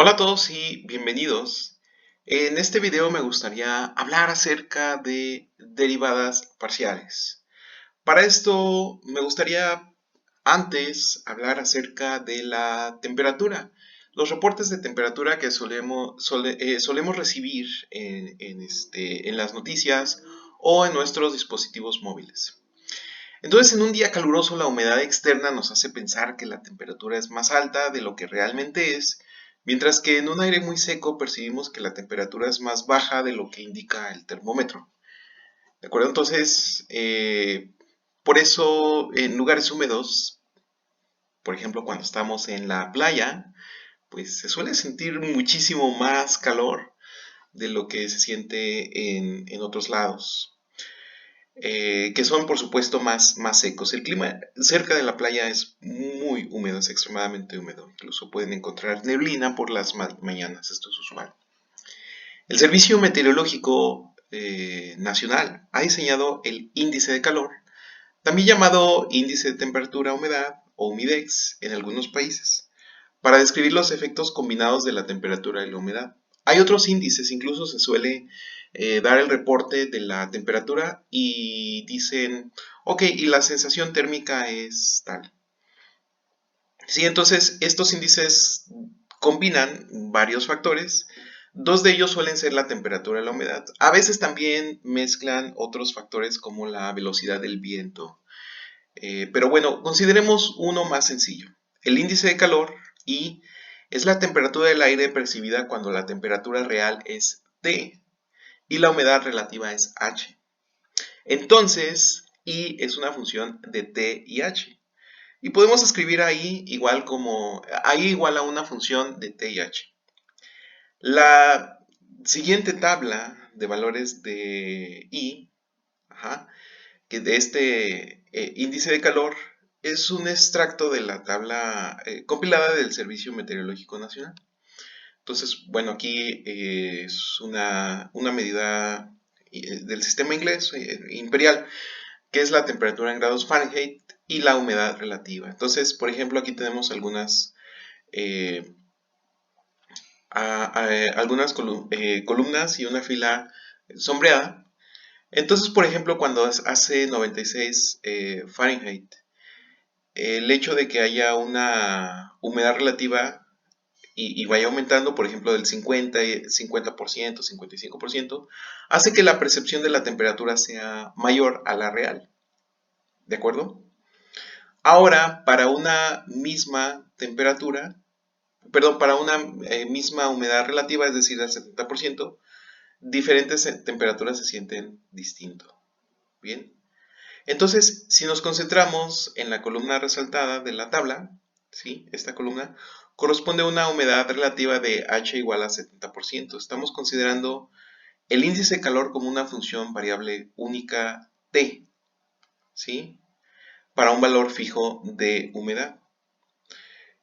Hola a todos y bienvenidos. En este video me gustaría hablar acerca de derivadas parciales. Para esto me gustaría antes hablar acerca de la temperatura. Los reportes de temperatura que solemos recibir en las noticias o en nuestros dispositivos móviles. Entonces, en un día caluroso, la humedad externa nos hace pensar que la temperatura es más alta de lo que realmente es, mientras que en un aire muy seco percibimos que la temperatura es más baja de lo que indica el termómetro. ¿De acuerdo? Entonces, por eso en lugares húmedos, por ejemplo, cuando estamos en la playa, pues se suele sentir muchísimo más calor de lo que se siente en otros lados. Que son por supuesto más secos. El clima cerca de la playa es muy húmedo, es extremadamente húmedo. Incluso pueden encontrar neblina por las mañanas, esto es usual. El Servicio Meteorológico Nacional ha diseñado el índice de calor, también llamado índice de temperatura-humedad o humidex en algunos países, para describir los efectos combinados de la temperatura y la humedad. Hay otros índices, incluso se suele dar el reporte de la temperatura y dicen, ok, y la sensación térmica es tal. Sí, entonces estos índices combinan varios factores. Dos de ellos suelen ser la temperatura y la humedad. A veces también mezclan otros factores como la velocidad del viento. Pero bueno, consideremos uno más sencillo. El índice de calor, I, es la temperatura del aire percibida cuando la temperatura real es T y la humedad relativa es H. Entonces, I es una función de T y H. Y podemos escribir ahí igual como I igual a una función de T y H. La siguiente tabla de valores de I, que de este índice de calor, es un extracto de la tabla compilada del Servicio Meteorológico Nacional. Entonces, bueno, aquí es una medida del sistema inglés imperial, que es la temperatura en grados Fahrenheit y la humedad relativa. Entonces, por ejemplo, aquí tenemos eh, algunas columnas y una fila sombreada. Entonces, por ejemplo, cuando hace 96 Fahrenheit, el hecho de que haya una humedad relativa y vaya aumentando, por ejemplo, del 50%, 55%, hace que la percepción de la temperatura sea mayor a la real. ¿De acuerdo? Ahora, para una misma temperatura, perdón, para una misma humedad relativa, es decir, al 70%, diferentes temperaturas se sienten distinto. Bien. Entonces, si nos concentramos en la columna resaltada de la tabla, ¿sí? Esta columna corresponde a una humedad relativa de H igual a 70%. Estamos considerando el índice de calor como una función variable única T, ¿sí? Para un valor fijo de humedad.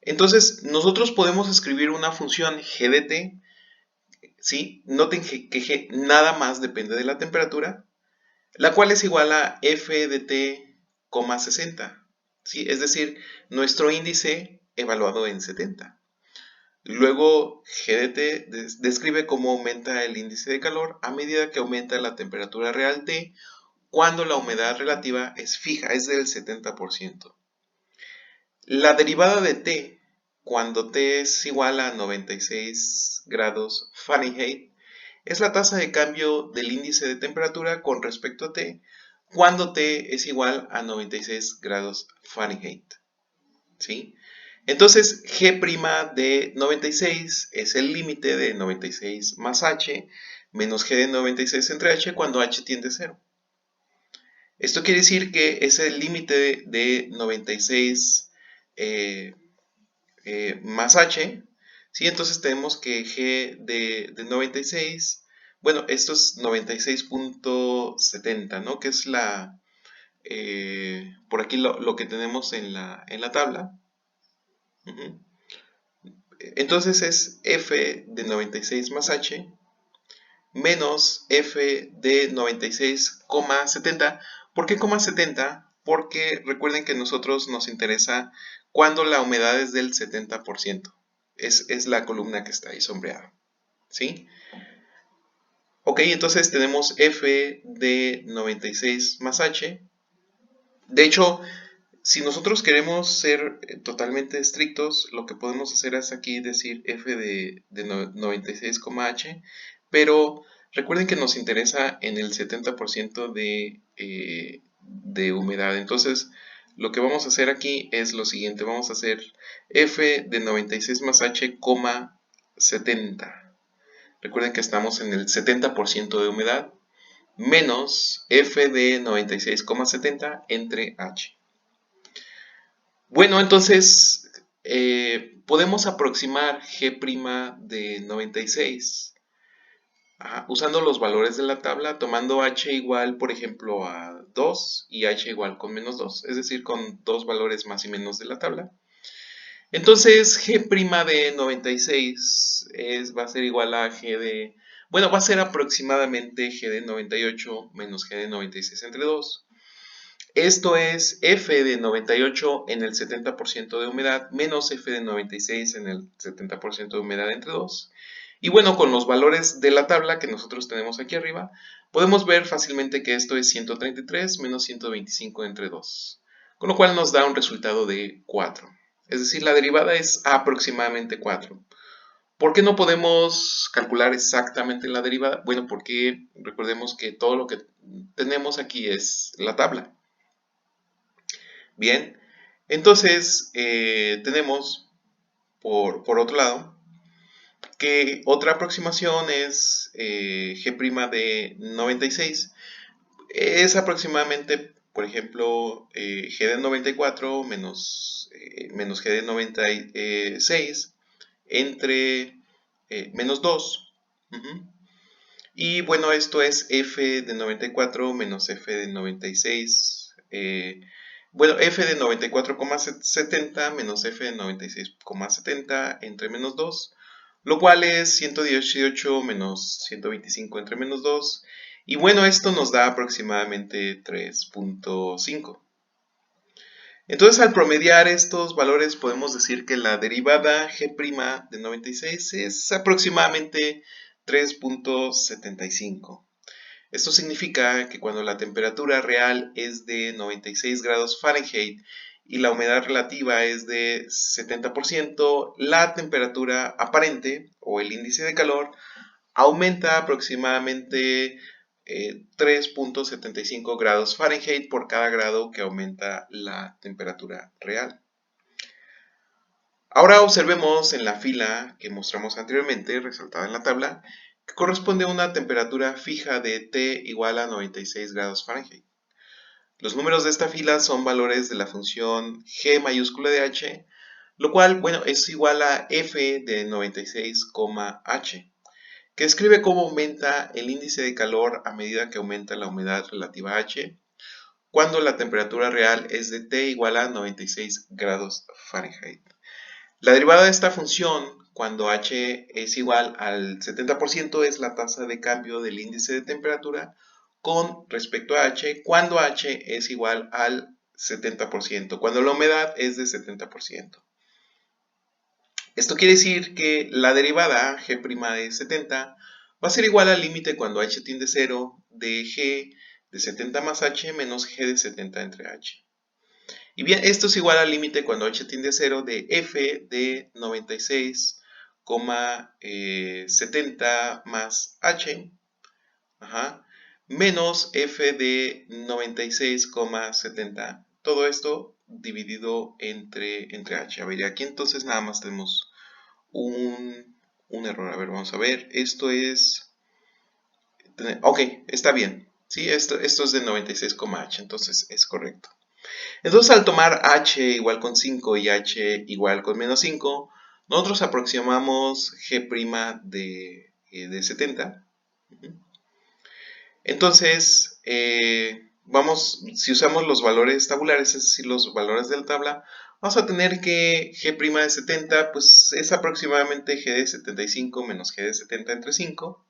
Entonces, nosotros podemos escribir una función g de t, ¿sí? Noten que g nada más depende de la temperatura, la cual es igual a f de t, 60, ¿sí? Es decir, nuestro índice evaluado en 70. Luego, g de t describe cómo aumenta el índice de calor a medida que aumenta la temperatura real T cuando la humedad relativa es fija, es del 70%. La derivada de T, cuando T es igual a 96 grados Fahrenheit, es la tasa de cambio del índice de temperatura con respecto a T cuando T es igual a 96 grados Fahrenheit. ¿Sí? Entonces, G' de 96 es el límite de 96 más H menos G de 96 entre H cuando H tiende a 0. Esto quiere decir que es el límite de 96 más H, ¿sí? Entonces tenemos que G de 96, bueno, esto es 96.70, ¿no? Que es por aquí lo que tenemos en la tabla. Entonces es F de 96 más H menos F de 96,70. ¿Por qué 70? Porque recuerden que a nosotros nos interesa cuando la humedad es del 70%. es la columna que está ahí sombreada, ¿sí? Ok, entonces tenemos f de 96 más h. De hecho, si nosotros queremos ser totalmente estrictos, lo que podemos hacer es aquí decir f de 96, h, pero recuerden que nos interesa en el 70% de humedad. Entonces, lo que vamos a hacer aquí es lo siguiente. Vamos a hacer f de 96 más h, 70. Recuerden que estamos en el 70% de humedad, menos f de 96,70 entre h. Bueno, entonces podemos aproximar g' de 96 usando los valores de la tabla, tomando h igual, por ejemplo, a 2 y h igual con menos 2, es decir, con dos valores más y menos de la tabla. Entonces, g' de 96 va a ser igual a g de... Bueno, va a ser aproximadamente g de 98 menos g de 96 entre 2. Esto es f de 98 en el 70% de humedad menos f de 96 en el 70% de humedad entre 2. Y bueno, con los valores de la tabla que nosotros tenemos aquí arriba, podemos ver fácilmente que esto es 133 menos 125 entre 2. Con lo cual nos da un resultado de 4. Es decir, la derivada es aproximadamente 4. ¿Por qué no podemos calcular exactamente la derivada? Bueno, porque recordemos que todo lo que tenemos aquí es la tabla. Bien, entonces tenemos por otro lado que otra aproximación es g' de 96. Es aproximadamente, por ejemplo, g de 94 menos g de 96 entre menos 2. Y bueno, esto es f de 94 menos f de 96. Bueno, f de 94,70 menos f de 96,70 entre menos 2, lo cual es 118 menos 125 entre menos 2. Y bueno, esto nos da aproximadamente 3.5. Entonces, al promediar estos valores, podemos decir que la derivada g' de 96 es aproximadamente 3.75. Esto significa que cuando la temperatura real es de 96 grados Fahrenheit y la humedad relativa es de 70%, la temperatura aparente o el índice de calor aumenta aproximadamente 3.75 grados Fahrenheit por cada grado que aumenta la temperatura real. Ahora observemos en la fila que mostramos anteriormente, resaltada en la tabla, que corresponde a una temperatura fija de T igual a 96 grados Fahrenheit. Los números de esta fila son valores de la función g mayúscula de h, lo cual, bueno, es igual a f de 96, h, que describe cómo aumenta el índice de calor a medida que aumenta la humedad relativa a h, cuando la temperatura real es de T igual a 96 grados Fahrenheit. La derivada de esta función, cuando h es igual al 70%, es la tasa de cambio del índice de temperatura con respecto a h, cuando h es igual al 70%, cuando la humedad es de 70%. Esto quiere decir que la derivada g' de 70 va a ser igual al límite cuando h tiende a 0 de g de 70 más h menos g de 70 entre h. Y bien, esto es igual al límite cuando h tiende a 0 de f de 96,70 más h, menos f de 96,70. Todo esto dividido entre h. A ver, aquí entonces nada más tenemos un error. A ver, vamos a ver. Esto es... Ok, está bien. Sí, esto es de 96,h, entonces es correcto. Entonces, al tomar h igual con 5 y h igual con menos 5, nosotros aproximamos g' de 70. Entonces, si usamos los valores tabulares, es decir, los valores de la tabla, vamos a tener que g' de 70 pues, es aproximadamente g de 75 menos g de 70 entre 5.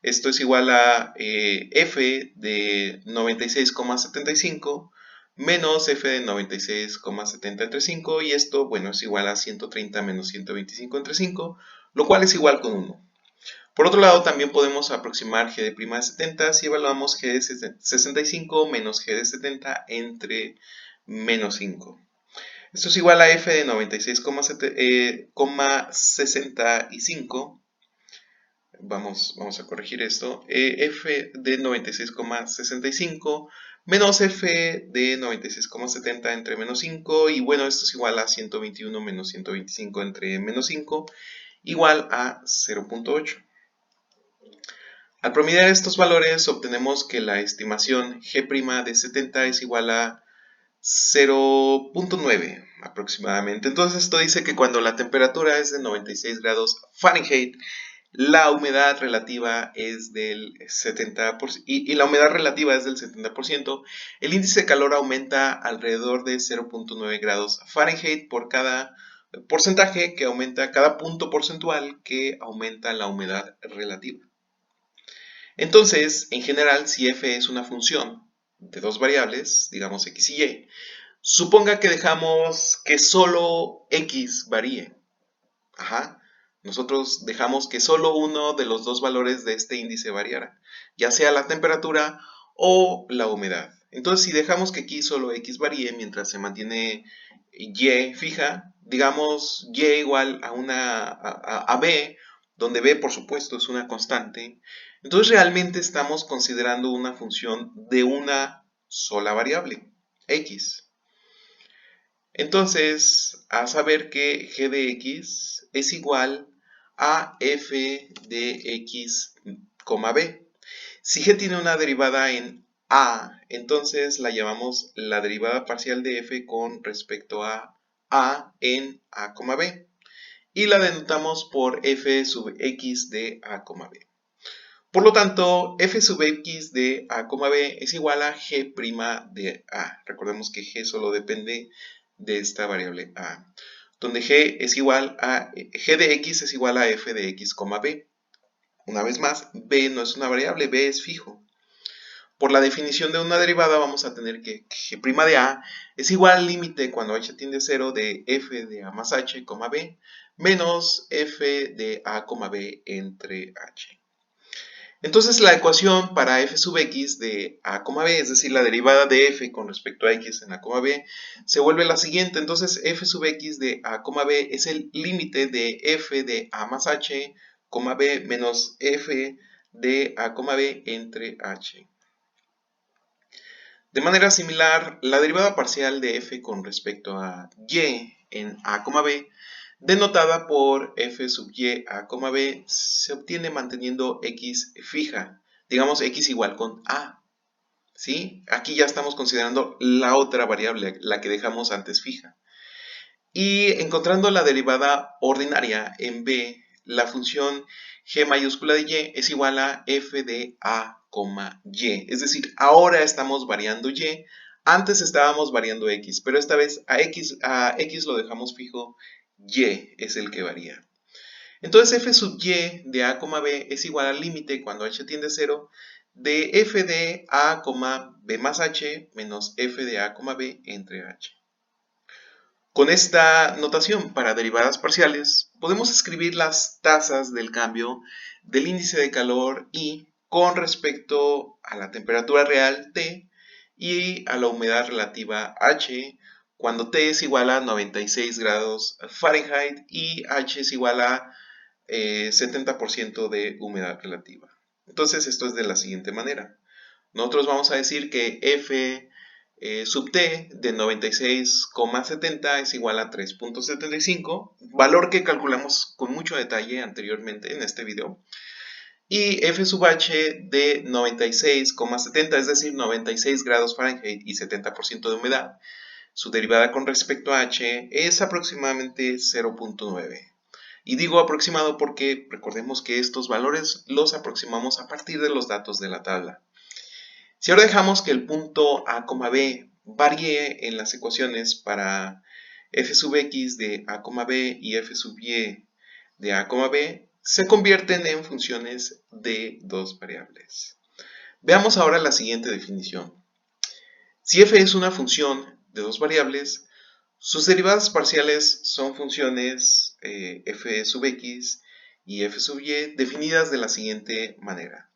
Esto es igual a f de 96,75 menos f de 96,70 entre 5, y esto, bueno, es igual a 130 menos 125 entre 5, lo cual es igual con 1. Por otro lado, también podemos aproximar g de 70 si evaluamos g de 65 menos g de 70 entre menos 5. Esto es igual a f de 96,65. Vamos a corregir esto. F de 96,65 menos f de 96,70 entre menos 5. Y bueno, esto es igual a 121 menos 125 entre menos 5, igual a 0.8. Al promediar estos valores obtenemos que la estimación g' de 70 es igual a 0.9 aproximadamente. Entonces esto dice que cuando la temperatura es de 96 grados Fahrenheit, la humedad relativa es del 70%, y la humedad relativa es del 70%, el índice de calor aumenta alrededor de 0.9 grados Fahrenheit por cada porcentaje que aumenta, cada punto porcentual que aumenta la humedad relativa. Entonces, en general, si f es una función de dos variables, digamos x y y, suponga que dejamos que solo x varíe. Nosotros dejamos que solo uno de los dos valores de este índice variara, ya sea la temperatura o la humedad. Entonces, si dejamos que aquí solo x varíe mientras se mantiene y fija, digamos y igual a b, donde b por supuesto es una constante, entonces realmente estamos considerando una función de una sola variable, x. Entonces, a saber que g de x es igual a f de x, b. Si g tiene una derivada en a, entonces la llamamos la derivada parcial de f con respecto a en a, b. Y la denotamos por f sub x de a, b. Por lo tanto, f sub x de a, b es igual a g' de a. Recordemos que g solo depende de esta variable a, donde g es igual a g de x es igual a f de x, b. Una vez más, b no es una variable, b es fijo. Por la definición de una derivada vamos a tener que g' de a es igual al límite cuando h tiende a 0 de f de a más h, b, menos f de a, b entre h. Entonces la ecuación para f sub x de a, b, es decir, la derivada de f con respecto a x en a, b, se vuelve la siguiente. Entonces f sub x de a, b es el límite de f de a más h, b menos f de a, b entre h. De manera similar, la derivada parcial de f con respecto a y en a, b, denotada por f sub y a, b, se obtiene manteniendo x fija, digamos x igual con a. ¿Sí? Aquí ya estamos considerando la otra variable, la que dejamos antes fija. Y encontrando la derivada ordinaria en b, la función g mayúscula de y es igual a f de a, y. Es decir, ahora estamos variando y, antes estábamos variando x, pero esta vez a x lo dejamos fijo, y es el que varía. Entonces f sub y de a, b es igual al límite cuando h tiende a 0 de f de a, b más h menos f de a, b entre h. Con esta notación para derivadas parciales, podemos escribir las tasas del cambio del índice de calor I con respecto a la temperatura real T y a la humedad relativa H, cuando T es igual a 96 grados Fahrenheit y H es igual a 70% de humedad relativa. Entonces esto es de la siguiente manera. Nosotros vamos a decir que F sub t de 96,70 es igual a 3.75, valor que calculamos con mucho detalle anteriormente en este video. Y f sub h de 96,70, es decir, 96 grados Fahrenheit y 70% de humedad, su derivada con respecto a h es aproximadamente 0.9. Y digo aproximado porque recordemos que estos valores los aproximamos a partir de los datos de la tabla. Si ahora dejamos que el punto a, b varíe en las ecuaciones para f sub x de a, b y f sub y de a, b, se convierten en funciones de dos variables. Veamos ahora la siguiente definición. Si f es una función de dos variables, sus derivadas parciales son funciones f sub x y f sub y definidas de la siguiente manera.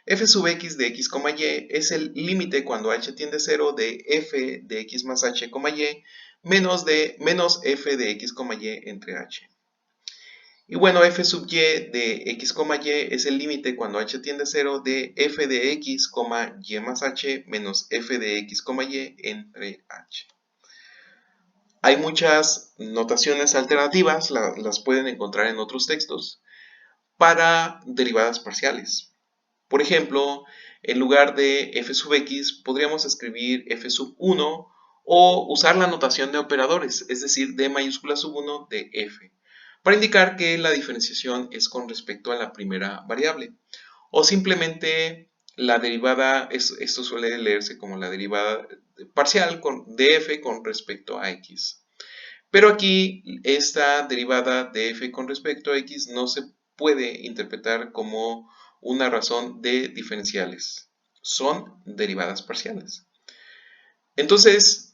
F sub x de x, y es el límite cuando h tiende a 0 de f de x más h, y menos f de x, y entre h. Y bueno, f sub y de x, y es el límite cuando h tiende a 0 de f de x, y más h menos f de x, y entre h. Hay muchas notaciones alternativas, las pueden encontrar en otros textos, para derivadas parciales. Por ejemplo, en lugar de f sub x, podríamos escribir f sub 1 o usar la notación de operadores, es decir, d mayúscula sub 1 de f, para indicar que la diferenciación es con respecto a la primera variable. O simplemente la derivada, esto suele leerse como la derivada parcial de f con respecto a x. Pero aquí esta derivada de f con respecto a x no se puede interpretar como una razón de diferenciales. Son derivadas parciales. Entonces,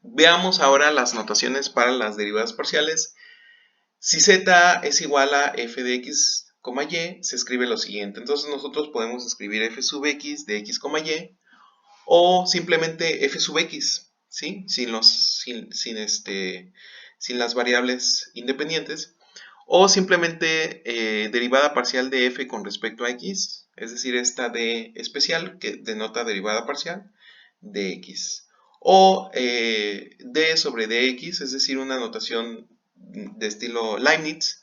veamos ahora las notaciones para las derivadas parciales. Si z es igual a f de x, y, se escribe lo siguiente. Entonces nosotros podemos escribir f sub x de x, y o simplemente f sub x, ¿sí? Sin las variables independientes. O simplemente derivada parcial de f con respecto a x, es decir, esta d especial que denota derivada parcial de x. O d sobre dx, es decir, una notación de estilo Leibniz,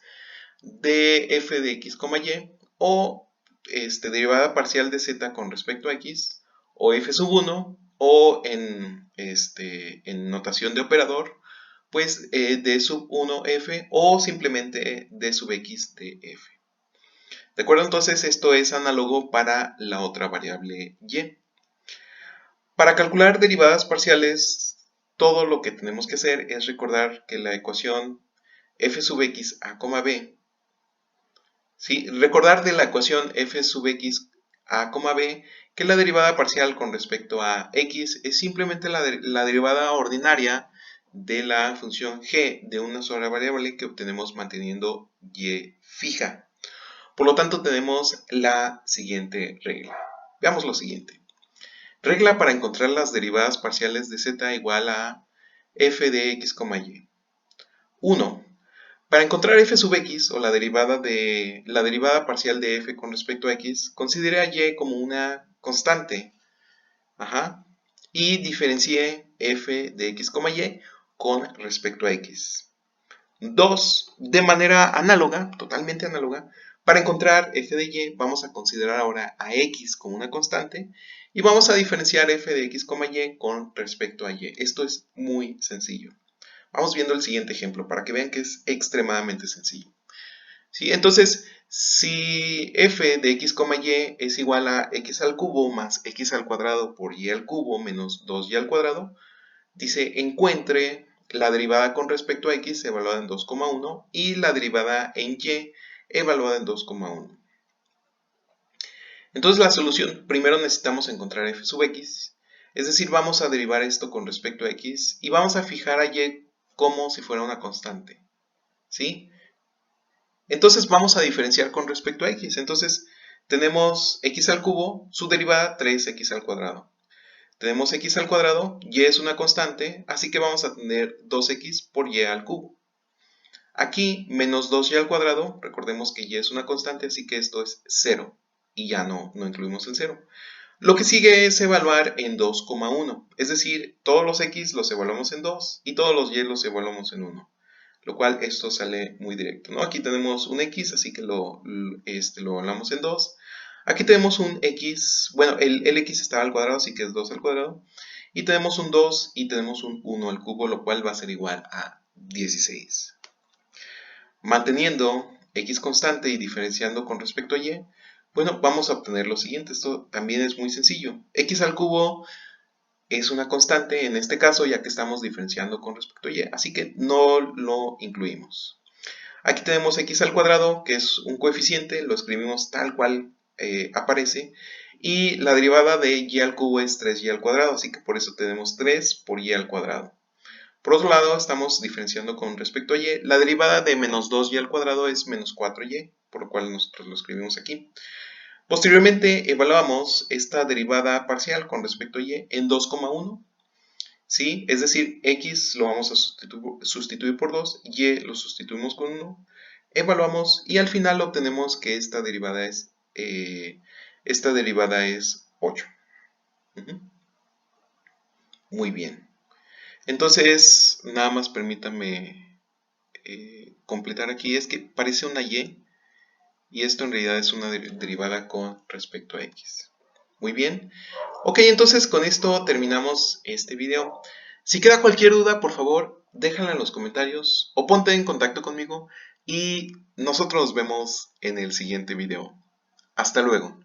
de f de x, y, o derivada parcial de z con respecto a x, o f sub 1, o en notación de operador, pues d sub 1f o simplemente d sub x de f. ¿De acuerdo? Entonces esto es análogo para la otra variable y. Para calcular derivadas parciales, todo lo que tenemos que hacer es recordar que la ecuación f sub x a, b, ¿sí? Recordar de la ecuación f sub x a, b, que la derivada parcial con respecto a x es simplemente la derivada ordinaria de la función g de una sola variable que obtenemos manteniendo y fija. Por lo tanto, tenemos la siguiente regla. Veamos lo siguiente. Regla para encontrar las derivadas parciales de z igual a f de x, y. 1. Para encontrar f sub x o la derivada parcial de f con respecto a x, considere a y como una constante. Y diferencie f de x, y con respecto a x. 2. De manera análoga, totalmente análoga, para encontrar f de y vamos a considerar ahora a x como una constante y vamos a diferenciar f de x, y con respecto a y. Esto es muy sencillo. Vamos viendo el siguiente ejemplo para que vean que es extremadamente sencillo. ¿Sí? Entonces, si f de x, y es igual a x al cubo más x al cuadrado por y al cubo menos 2y al cuadrado, dice encuentre la derivada con respecto a x evaluada en 2,1 y la derivada en y evaluada en 2,1. Entonces la solución, primero necesitamos encontrar f sub x, es decir, vamos a derivar esto con respecto a x y vamos a fijar a y como si fuera una constante, ¿sí? Entonces vamos a diferenciar con respecto a x. Entonces tenemos x al cubo, su derivada 3x al cuadrado. Tenemos x al cuadrado, y es una constante, así que vamos a tener 2x por y al cubo. Aquí menos 2y al cuadrado, recordemos que y es una constante, así que esto es 0. Y ya no incluimos el 0. Lo que sigue es evaluar en 2,1, es decir, todos los x los evaluamos en 2 y todos los y los evaluamos en 1. Lo cual esto sale muy directo, ¿no? Aquí tenemos un x, así que lo evaluamos en 2. Aquí tenemos un x, bueno, el x estaba al cuadrado, así que es 2 al cuadrado. Y tenemos un 2 y tenemos un 1 al cubo, lo cual va a ser igual a 16. Manteniendo x constante y diferenciando con respecto a y, bueno, vamos a obtener lo siguiente. Esto también es muy sencillo. X al cubo es una constante en este caso, ya que estamos diferenciando con respecto a y, así que no lo incluimos. Aquí tenemos x al cuadrado, que es un coeficiente, lo escribimos tal cual aparece, Y la derivada de y al cubo es 3y al cuadrado, así que por eso tenemos 3 por y al cuadrado. Por otro lado, estamos diferenciando con respecto a y. La derivada de menos 2y al cuadrado es menos 4y, por lo cual nosotros lo escribimos aquí. Posteriormente evaluamos esta derivada parcial con respecto a y en 2,1. ¿Sí? Es decir, x lo vamos a sustituir por 2, y lo sustituimos con 1, evaluamos y al final obtenemos que esta derivada es 8. Muy bien. Entonces, nada más permítame completar aquí, es que parece una y esto en realidad es una derivada con respecto a x. Muy bien. Ok, entonces con esto terminamos este video. Si queda cualquier duda, por favor, déjala en los comentarios o ponte en contacto conmigo y nosotros nos vemos en el siguiente video. Hasta luego.